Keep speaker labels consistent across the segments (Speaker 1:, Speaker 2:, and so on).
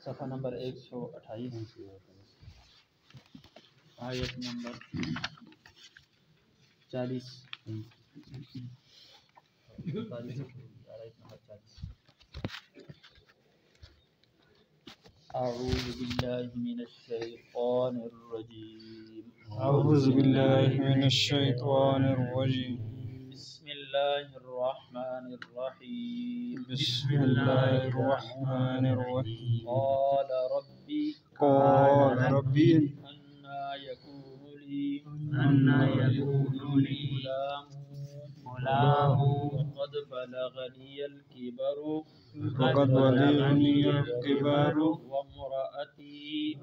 Speaker 1: صفحہ نمبر 128 آیت نمبر 40 اعوذ باللہ من الشیطان الرجیم
Speaker 2: أعوذ بالله من الشيطان الرجيم
Speaker 1: بسم اللہ الرحمن الرحیم
Speaker 2: بسم الله الرحمن الرحيم
Speaker 1: قال ربی
Speaker 2: قال ربي
Speaker 1: أنى يكون لي غلام وقد بلغني الكبر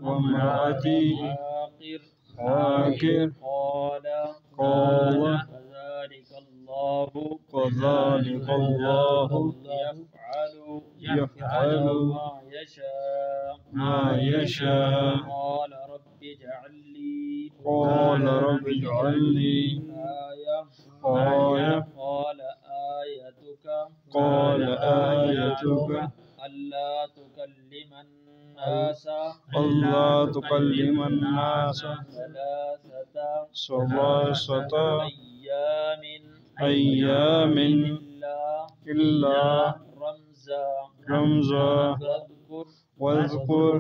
Speaker 1: وامرأتي
Speaker 2: عاقر
Speaker 1: قال كذلك الله يفعل ما يشاء قال رب اجعل لي آية قال آيتك ألا تكلم الناس ثلاثة أيام إلا رمزا واذكر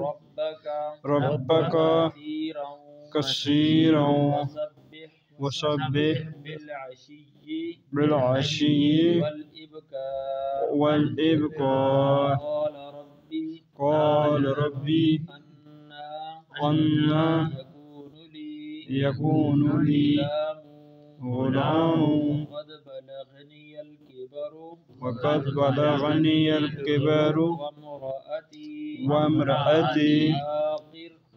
Speaker 1: ربك كثيرا وسبح بالعشي والإبكار قال ربي أنى يكون لي غلام وقد بلغني الكبر وامرأتي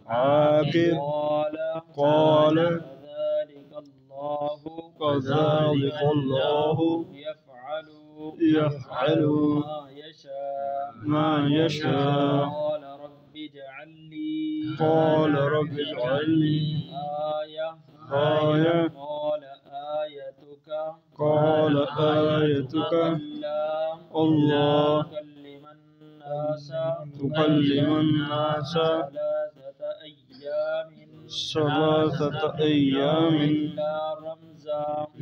Speaker 1: عاقر قال كذلك الله يفعل ما يشاء قال رب اجعل لي آية قال آيتك الله تكلم الناس ثلاثة أيام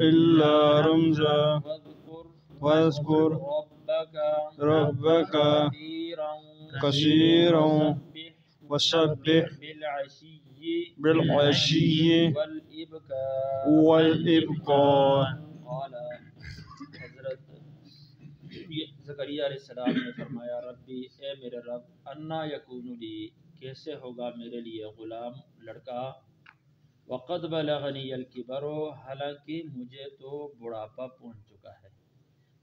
Speaker 1: إلا رمزا واذكر ربك كثيرا وسبح بالعشي والإبكار. حضرت زکریا علیہ السلام نے فرمایا ربی اے میرے رب انا یکون لی کیسے ہوگا میرے لیے غلام لڑکا وقد بلغنی الکبر حالانکہ مجھے تو بڑھاپا پہنچ چکا ہے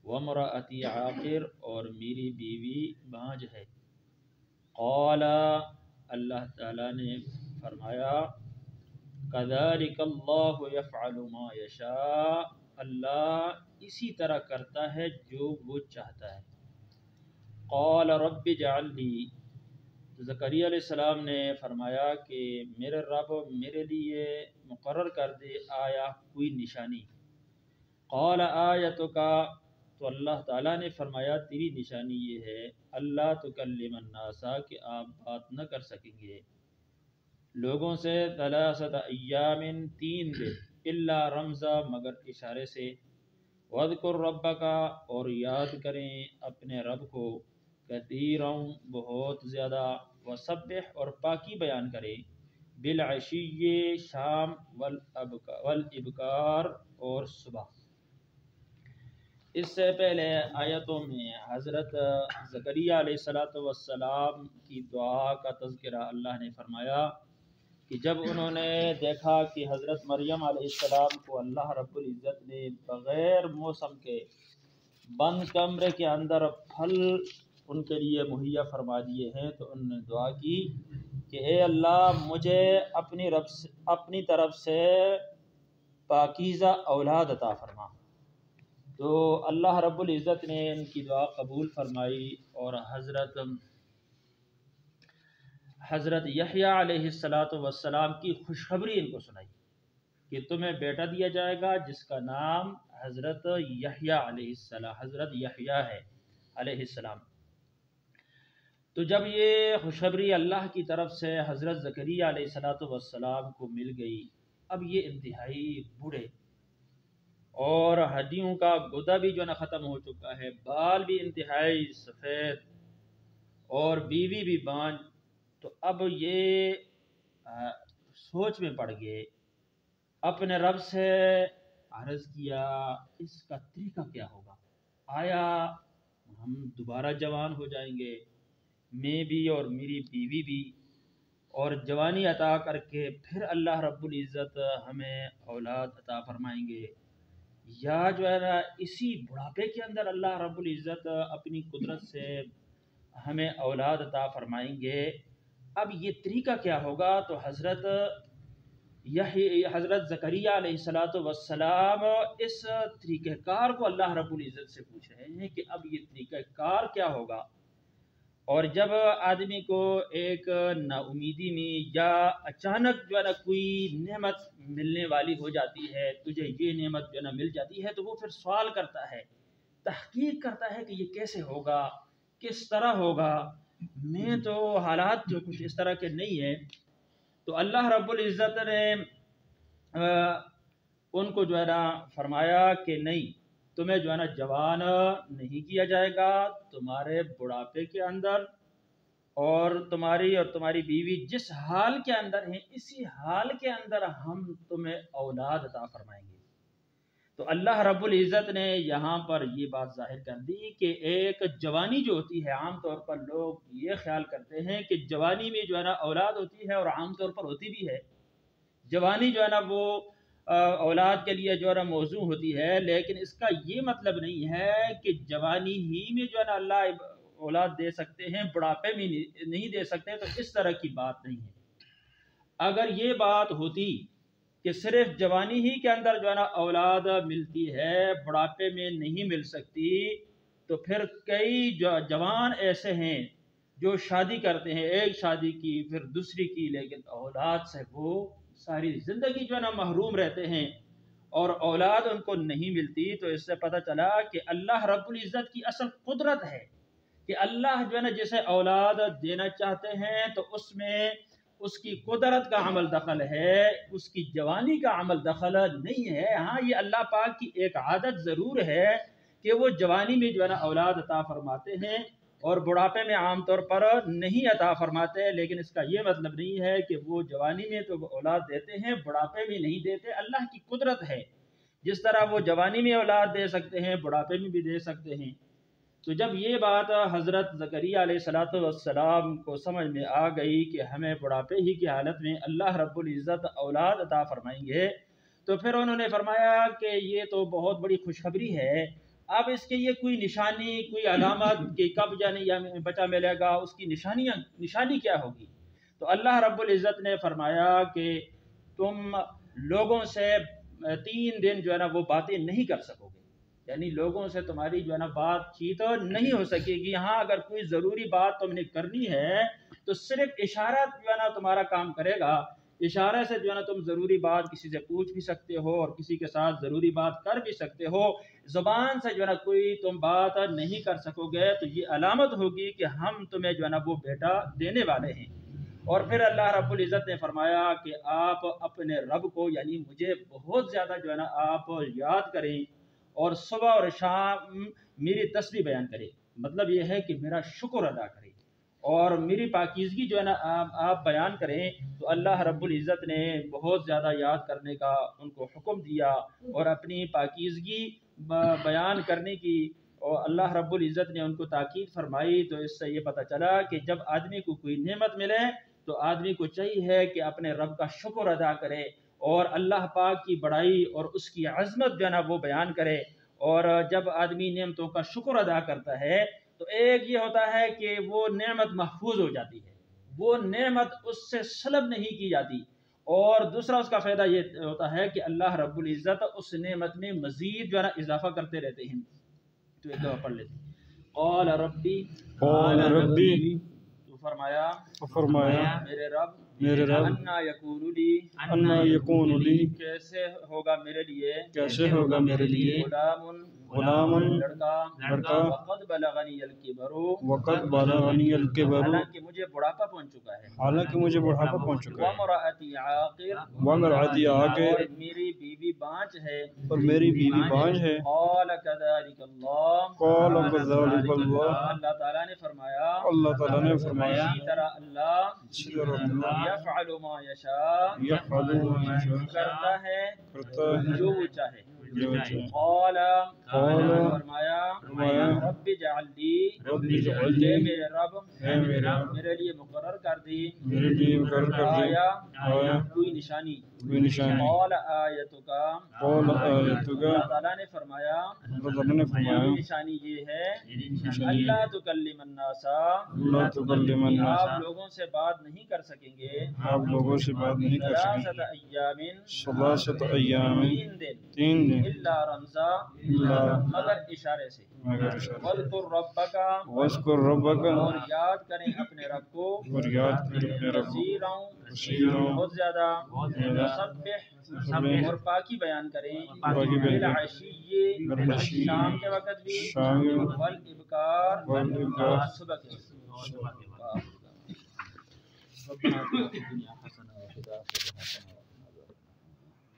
Speaker 1: وامرأتی عاقر اور میری بیوی بانجھ ہے قال اللہ تعالی نے فرمایا کذالک اللہ یفعل ما یشاء اللہ اسی طرح کرتا ہے جو وہ چاہتا ہے قال رب اجعل لی زکریا علیہ السلام نے فرمایا کہ میرے رب میرے لیے مقرر کر دے آیا کوئی نشانی قال آیتک تو اللہ تعالیٰ نے فرمایا تیری نشانی یہ ہے اللہ تکلم الناس کہ آپ بات نہ کر سکیں گے لوگوں سے ثلاثۃ ایام 3 دن الا رمزا مگر اشارے سے واذکر ربک اور یاد کریں اپنے رب کو کثیرا بہت زیادہ وسبح اور پاکی بیان کریں بالعشی شام والابکار اور صبح. اس سے پہلے آیتوں میں حضرت زکریا علیہ السلام کی دعا کا تذکرہ اللہ نے فرمایا کہ جب انہوں نے دیکھا کہ حضرت مریم علیہ السلام کو اللہ رب العزت نے بغیر موسم کے بند کمرے کے اندر پھل ان کے لیے مہیا فرما دیے ہیں تو انہوں نے دعا کی کہ اے اللہ مجھے اپنی طرف سے پاکیزہ اولاد عطا فرما. تو اللہ رب العزت نے ان کی دعا قبول فرمائی اور حضرت یحییٰ علیہ السلام کی خوشخبری ان کو سنائی کہ تمہیں بیٹا دیا جائے گا جس کا نام حضرت یحییٰ ہے علیہ السلام. تو جب یہ خوشخبری اللہ کی طرف سے حضرت زکریا علیہ السلام کو مل گئی، اب یہ انتہائی بوڑھے اور ہڈیوں کا گودا بھی جو ہے نا ختم ہو چکا ہے، بال بھی انتہائی سفید اور بیوی بھی بانج، تو اب یہ سوچ میں پڑ گئے، اپنے رب سے عرض کیا اس کا طریقہ کیا ہوگا، آیا ہم دوبارہ جوان ہو جائیں گے، میں بھی اور میری بیوی بھی، اور جوانی عطا کر کے پھر اللہ رب العزت ہمیں اولاد عطا فرمائیں گے، یا جو ہے نا اسی بڑھاپے کے اندر اللہ رب العزت اپنی قدرت سے ہمیں اولاد عطا فرمائیں گے، اب یہ طریقہ کیا ہوگا؟ تو حضرت زکریا علیہ السلام اس طریقہ کار کو اللہ رب العزت سے پوچھ رہے ہیں کہ اب یہ طریقہ کار کیا ہوگا۔ اور جب آدمی کو ایک نا امیدی میں یا اچانک جو ہے نا کوئی نعمت ملنے والی ہو جاتی ہے، تجھے یہ نعمت جو ہے نا مل جاتی ہے، تو وہ پھر سوال کرتا ہے، تحقیق کرتا ہے کہ یہ کیسے ہوگا، کس طرح ہوگا، میں تو حالات جو کچھ اس طرح کے نہیں ہیں۔ تو اللہ رب العزت نے ان کو جو ہے نا فرمایا کہ نہیں، تمہیں جو ہے نا جوان نہیں کیا جائے گا، تمہارے بڑھاپے کے اندر اور تمہاری بیوی جس حال کے اندر ہیں اسی حال کے اندر ہم تمہیں اولاد عطا فرمائیں گے۔ تو اللہ رب العزت نے یہاں پر یہ بات ظاہر کر دی کہ ایک جوانی جو ہوتی ہے، عام طور پر لوگ یہ خیال کرتے ہیں کہ جوانی میں جو ہے نا اولاد ہوتی ہے، اور عام طور پر ہوتی بھی ہے، جوانی جو ہے نا وہ اولاد کے لیے جو ہے نا موضوع ہوتی ہے، لیکن اس کا یہ مطلب نہیں ہے کہ جوانی ہی میں جو ہے نا اللہ اولاد دے سکتے ہیں، بڑھاپے میں نہیں دے سکتے، تو اس طرح کی بات نہیں ہے۔ اگر یہ بات ہوتی کہ صرف جوانی ہی کے اندر جو ہے نا اولاد ملتی ہے، بڑھاپے میں نہیں مل سکتی، تو پھر کئی جوان ایسے ہیں جو شادی کرتے ہیں، ایک شادی کی پھر دوسری کی، لیکن اولاد سے وہ ساری زندگی جو ہے نا محروم رہتے ہیں اور اولاد ان کو نہیں ملتی۔ تو اس سے پتہ چلا کہ اللہ رب العزت کی اصل قدرت ہے کہ اللہ جو ہے نا جسے اولاد دینا چاہتے ہیں تو اس میں اس کی قدرت کا عمل دخل ہے، اس کی جوانی کا عمل دخل نہیں ہے۔ ہاں یہ اللہ پاک کی ایک عادت ضرور ہے کہ وہ جوانی میں جو ہے نا اولاد عطا فرماتے ہیں اور بڑھاپے میں عام طور پر نہیں عطا فرماتے، لیکن اس کا یہ مطلب نہیں ہے کہ وہ جوانی میں تو اولاد دیتے ہیں، بڑھاپے میں نہیں دیتے۔ اللہ کی قدرت ہے، جس طرح وہ جوانی میں اولاد دے سکتے ہیں، بڑھاپے میں بھی دے سکتے ہیں۔ تو جب یہ بات حضرت زکریا علیہ السلام کو سمجھ میں آ گئی کہ ہمیں بڑھاپے ہی کی حالت میں اللہ رب العزت اولاد عطا فرمائیں گے، تو پھر انہوں نے فرمایا کہ یہ تو بہت بڑی خوشخبری ہے، اب اس کے یہ کوئی نشانی، کوئی علامت کہ کب جانے یا بچہ ملے گا، اس کی نشانی کیا ہوگی؟ تو اللہ رب العزت نے فرمایا کہ تم لوگوں سے 3 دن جو ہے نا وہ باتیں نہیں کر سکو گے، یعنی لوگوں سے تمہاری جو ہے نا بات چیت نہیں ہو سکے گی۔ ہاں اگر کوئی ضروری بات تم نے کرنی ہے تو صرف اشارہ جو ہے نا تمہارا کام کرے گا، اشارے سے جو ہے نا تم ضروری بات کسی سے پوچھ بھی سکتے ہو اور کسی کے ساتھ ضروری بات کر بھی سکتے ہو، زبان سے جو ہے نا کوئی تم بات نہیں کر سکو گے، تو یہ علامت ہوگی کہ ہم تمہیں جو ہے نا وہ بیٹا دینے والے ہیں۔ اور پھر اللہ رب العزت نے فرمایا کہ آپ اپنے رب کو یعنی مجھے بہت زیادہ جو ہے نا آپ یاد کریں اور صبح اور شام میری تسبیح بیان کریں، مطلب یہ ہے کہ میرا شکر ادا کریں اور میری پاکیزگی جو ہے نا آپ بیان کریں۔ تو اللہ رب العزت نے بہت زیادہ یاد کرنے کا ان کو حکم دیا اور اپنی پاکیزگی بیان کرنے کی اور اللہ رب العزت نے ان کو تاکید فرمائی۔ تو اس سے یہ پتہ چلا کہ جب آدمی کو کوئی نعمت ملے تو آدمی کو چاہیے کہ اپنے رب کا شکر ادا کرے اور اللہ پاک کی بڑائی اور اس کی عظمت جو ہے نا وہ بیان کرے۔ اور جب آدمی نعمتوں کا شکر ادا کرتا ہے تو ایک یہ ہوتا ہے کہ وہ نعمت محفوظ ہو جاتی ہے، وہ نعمت اس سے سلب نہیں کی جاتی، اور دوسرا اس کا فائدہ یہ ہوتا ہے کہ اللہ رب العزت اس نعمت میں مزید جو ہے نا اضافہ کرتے رہتے ہیں۔ تو ایک دفعہ پڑھ لیتے ہیں، قال ربی، تو فرمایا میرے رب انا یکون لی، کیسے ہوگا میرے لیے
Speaker 2: غلام
Speaker 1: لڑکا وقد بلغنی الکبر
Speaker 2: وقد بلغنی الکبر
Speaker 1: حالانکہ مجھے بڑھاپا پہنچ چکا ہے
Speaker 2: حالانکہ مجھے بڑھاپا پہنچ چکا ہے
Speaker 1: وامرأتی عاقر
Speaker 2: وامرأتی عاقر
Speaker 1: اور میری بیوی بانج ہے
Speaker 2: اور میری بیوی بانج ہے
Speaker 1: قال کذالک اللہ
Speaker 2: قال كذلك الله
Speaker 1: اللہ تعالیٰ نے فرمایا
Speaker 2: اللہ تعالیٰ نے فرمایا
Speaker 1: اسی طرح اللہ
Speaker 2: اسی طرح اللہ
Speaker 1: یفعل ما یشاء
Speaker 2: یفعل ما یشاء
Speaker 1: کرتا ہے
Speaker 2: کرتا ہے
Speaker 1: جو وہ چاہے
Speaker 2: جو چاہے
Speaker 1: قال
Speaker 2: قال
Speaker 1: فرمایا رب اجعل لی
Speaker 2: رب اجعل
Speaker 1: اے
Speaker 2: لي
Speaker 1: میرے رب
Speaker 2: اے میرا
Speaker 1: میرے لیے مقرر کر دی
Speaker 2: میرے لیے مقرر کر دے
Speaker 1: آیا کوئی نشانی
Speaker 2: کوئی نشانی
Speaker 1: قال آیتک
Speaker 2: قال آیتک
Speaker 1: اللہ تعالیٰ نے فرمایا
Speaker 2: اللہ تعالیٰ نے فرمایا
Speaker 1: میری نشانی یہ ہے اللہ تکلم الناس
Speaker 2: اللہ تکلم الناس
Speaker 1: آپ لوگوں سے بات نہیں کر سکیں گے
Speaker 2: آپ لوگوں سے بات نہیں کر سکیں
Speaker 1: ثلاثۃ ایام
Speaker 2: ثلاثۃ ایام
Speaker 1: 3 دن
Speaker 2: 3 دن
Speaker 1: الا رمزا
Speaker 2: اللہ
Speaker 1: مگر اشارے سے
Speaker 2: مگر اشارہ
Speaker 1: واذکر ربک
Speaker 2: واذکر ربک
Speaker 1: اور یاد کریں اپنے رب کو
Speaker 2: اور یاد کریں اپنے رب کو
Speaker 1: کثیرا بہت زیادہ سبح اور پاکی بیان کریں
Speaker 2: پاکی بیان کریں
Speaker 1: بالعشی شام کے وقت بھی
Speaker 2: شام کے وقت
Speaker 1: والابکار
Speaker 2: والابکار
Speaker 1: صبح کے وقت ربنا آتنا فی الدنیا حسنہ وفی الآخرۃ حسنہ وقنا عذاب النار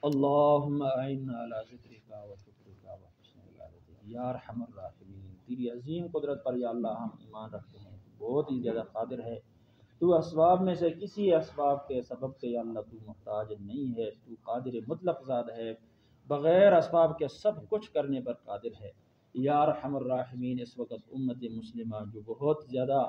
Speaker 1: اللہم اعنا علی ذکرک و شکرک و حسن عبادتک یا ارحم الراحمین تیری عظیم قدرت پر یا اللہ ہم ایمان رکھتے ہیں بہت ہی زیادہ قادر ہے تو اسباب میں سے کسی اسباب کے سبب کے یا اللہ تو محتاج نہیں ہے تو قادر مطلق ذات ہے بغیر اسباب کے سب کچھ کرنے پر قادر ہے یا ارحم الراحمین اس وقت امت مسلمہ جو بہت زیادہ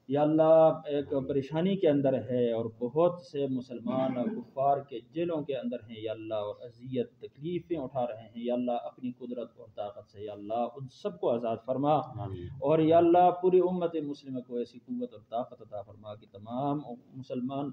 Speaker 1: یا اللہ ایک پریشانی کے اندر ہے اور بہت سے مسلمان کفار کے جیلوں کے اندر ہیں یا اللہ اور اذیت تکلیفیں اٹھا رہے ہیں یا اللہ اپنی قدرت اور طاقت سے یا اللہ ان سب کو آزاد فرما اور یا اللہ پوری امت مسلمہ کو ایسی قوت اور طاقت عطا فرما کہ تمام مسلمان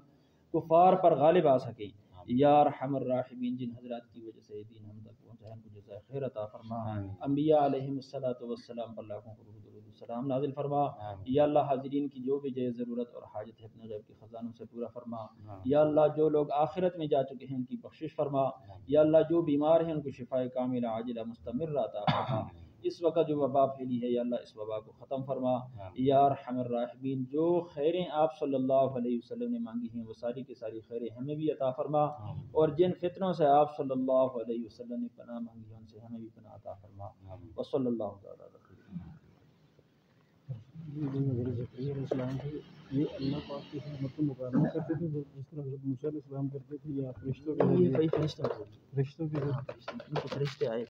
Speaker 1: کفار پر غالب آ سکیں یا ارحم الراحمین جن حضرات کی وجہ سے یہ دین ہم تک پہنچا ہے ان کو جزائے خیر عطا فرما انبیاء علیہم الصلوۃ والسلام پر لاکھوں درود السلام نازل فرما یا اللہ حاضرین کی جو بھی جائز ضرورت اور حاجت ہے اپنے غیب کے خزانوں سے پورا فرما یا اللہ جو لوگ آخرت میں جا چکے ہیں ان کی بخشش فرما یا اللہ جو بیمار ہیں ان کو شفاء کاملہ عاجلہ مستمرہ عطا فرما اس وقت جو وبا پھیلی ہے یا اللہ اس وبا کو ختم فرما یا ارحم الراحمین جو خیریں آپ صلی اللہ علیہ وسلم نے مانگی ہیں وہ ساری کی ساری خیریں ہمیں بھی عطا فرما اور جن فتنوں سے آپ صلی اللہ علیہ وسلم نے پناہ مانگی ان سے ہمیں بھی پناہ عطا فرما وصلی اللہ تعالیٰ علیہ
Speaker 2: زکریا علیہ السلام تھے یہ اللہ پاک کی خدمت کو مکالمہ کرتے تھے جس طرح حضرت موسیٰ علیہ السلام کرتے تھے یا فرشتوں کے
Speaker 1: فرشتوں
Speaker 2: فرشتوں کے
Speaker 1: آئے